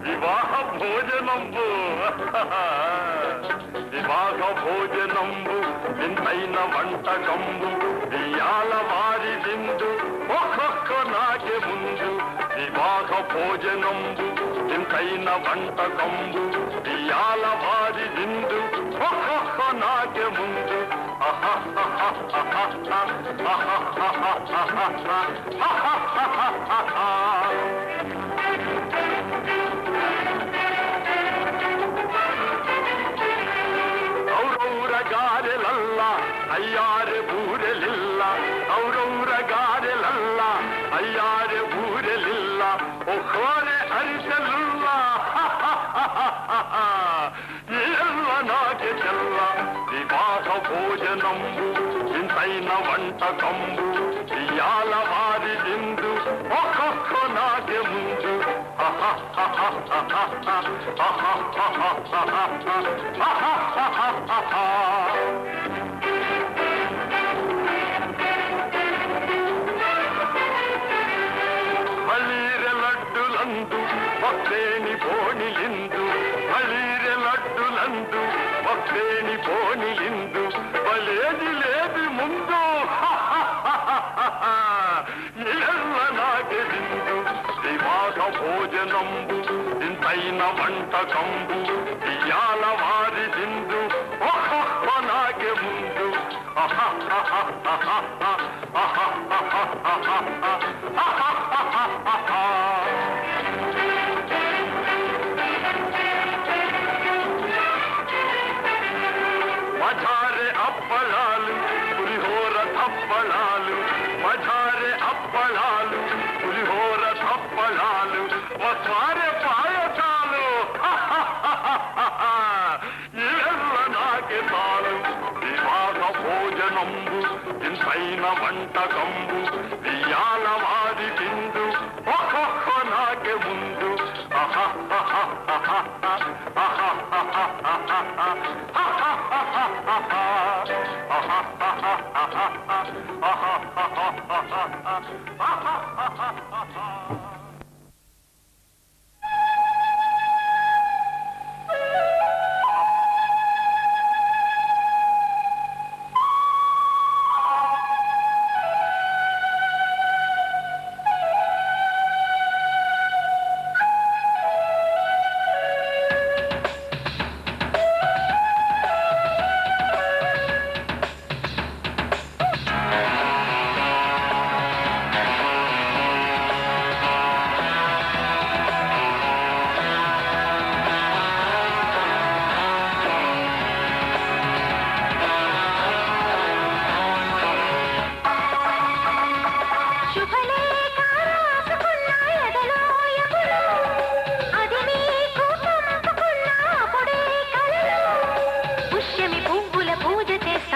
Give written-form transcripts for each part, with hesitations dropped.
వివాహ భోజనంబు వివాహ భోజనంబు వింతైన వంటకంబు ఇయాల వారి విందు ఒక్కొక్క నాకే ముందు వివాహ భోజనంబు వింతైన వంటకంబు ఇయాల వారి విందు ఒక్కొక్క నాకే ముందు ಗಾರೆಲಲ್ಲ ಅಯ್ಯಾರೆ ಬೂರೆಲಿಲ್ಲ ಅವರವರ ಗಾರೆಲಲ್ಲ ಅಯ್ಯಾರೆ ಬೂರೆಲಿಲ್ಲ ಒಖೋರೆ ಅರಿಸಲಿಲ್ಲ ಎಲ್ಲ ನಾಗೆ ಚೆಲ್ಲ ವಿವಾಹ ಭೋಜನಂಬು ಇಂತೈನ వంటకంబు ఇయాల వారి విందు ఒక్కొక్క నాగే ముందు మళ్ళీరె లడ్డులందు భక్తేని బోణిలిందు మళ్ళీరె లడ్డులందు భక్తేని బోణిలిందు బలేది లేదు ముందు ಎಲ್ಲ ನಾಗೆ విందు వివాహ భోజనంబు ఇంతైన వంటకంబు ఇయాల వారి విందు ఒక్కొక్క నాగే ముందు మజారే అప్పళాలు పులిహోర తప్పళాలు మజారే అప్పళాలు పులిహోర తప్పళాలు వసారే పాయసాలు ಎಲ್ಲ నాకే తాలు వివాహ భోజనంబు ఇంతైన వంటకంబు ఇయాల వారి విందు ఒక్కొక్క నాకే ముందు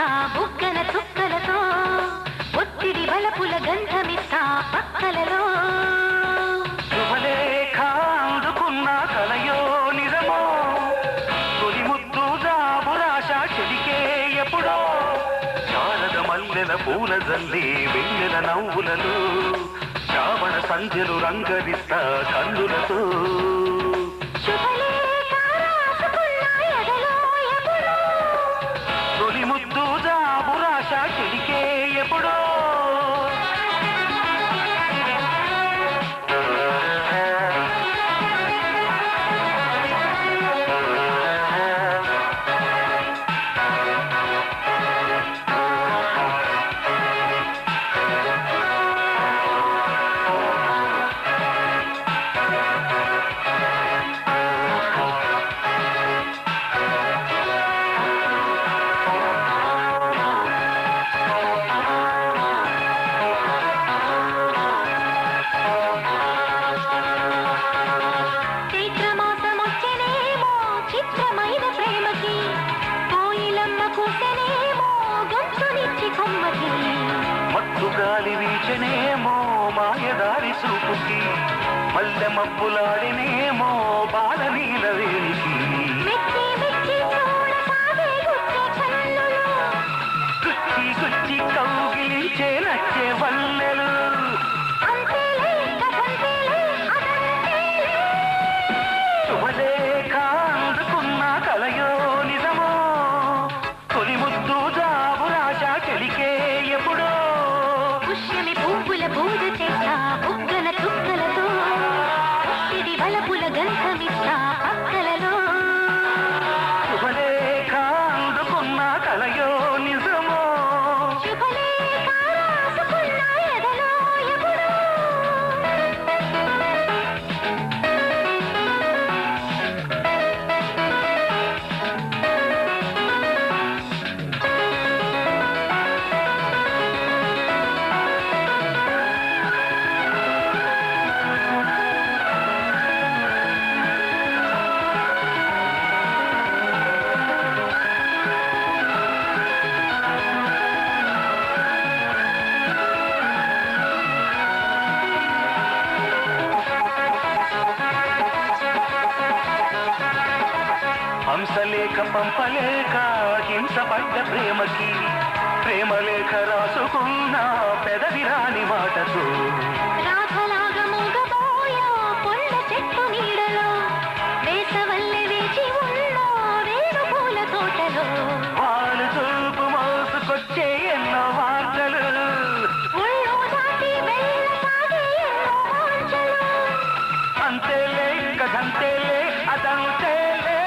చేస్తా బుగ్గన చుక్కలతో ఒత్తిడి బలపుల గంధమిస్తా పక్కలలో శుభలేఖ అందుకున్న కలయో నిజమో తొలి ముద్దు జాబురాశ చెడికే ఎప్పుడో శారద మల్లెల పూల జల్లి వెన్నెల నవ్వులలో శ్రావణ సంధ్యలు రంగరిస్తా కన్నులతో తొలి ముద్దు జాబురాశ చెడికే ఎప్పుడో గాలి వీచనేమో మాయదారి చూపుకి మల్లె మబ్బులాడినేమో బాల నీల వేలికి గుచ్చి గుచ్చి కౌగిలించే నచ్చే వల్లెలు శుభలేఖ అందుకున్న కలయో నిజమో తొలి ముద్దు జాబురాశ చెలికే ఎప్పుడో పుష్యమి పువ్వుల పూజ చేస్తా బుగ్గన చుక్కలతో ఒత్తిడి బలపుల గంధమిస్తా పక్కలలో శుభలేఖ అందుకున్న కలయో నిజమో శుభలేఖ రాసుకున్న ఎదలో ఎప్పుడో హంసలేఖ పంపలేక హింసపడ్డ ప్రేమకి ప్రేమలేఖ రాసుకున్న పెదవి రాని మాటతో రాధలాగా మూగబోయా పొల్ల చెట్టు నీడలో వేసవల్లె వేచి ఉన్నో వేరు పూల తోటలో వాళ్ళు చూపు మోసుకొచ్చే ఎన్నో వార్తలు ఒళ్ళు దాటి వెళ్ళసాగే ఎన్నో వాంఛలు అంతేలే కథంతేలే అదంతేలే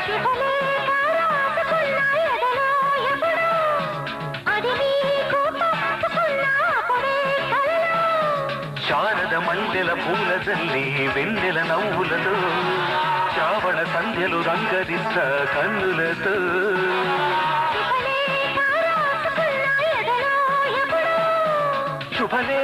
శుభలేఖ రాసుకున్న ఎదలో ఎప్పుడో అది నీకు పంపుకున్న అప్పుడే కలలో శారద మల్లెల పూల జల్లి వెన్నెల నవ్వులలో శ్రావణ సంధ్యలు రంగరిస్త కన్నులతో శుభలేఖ రాసుకున్న ఎదలో ఎప్పుడో శుభలే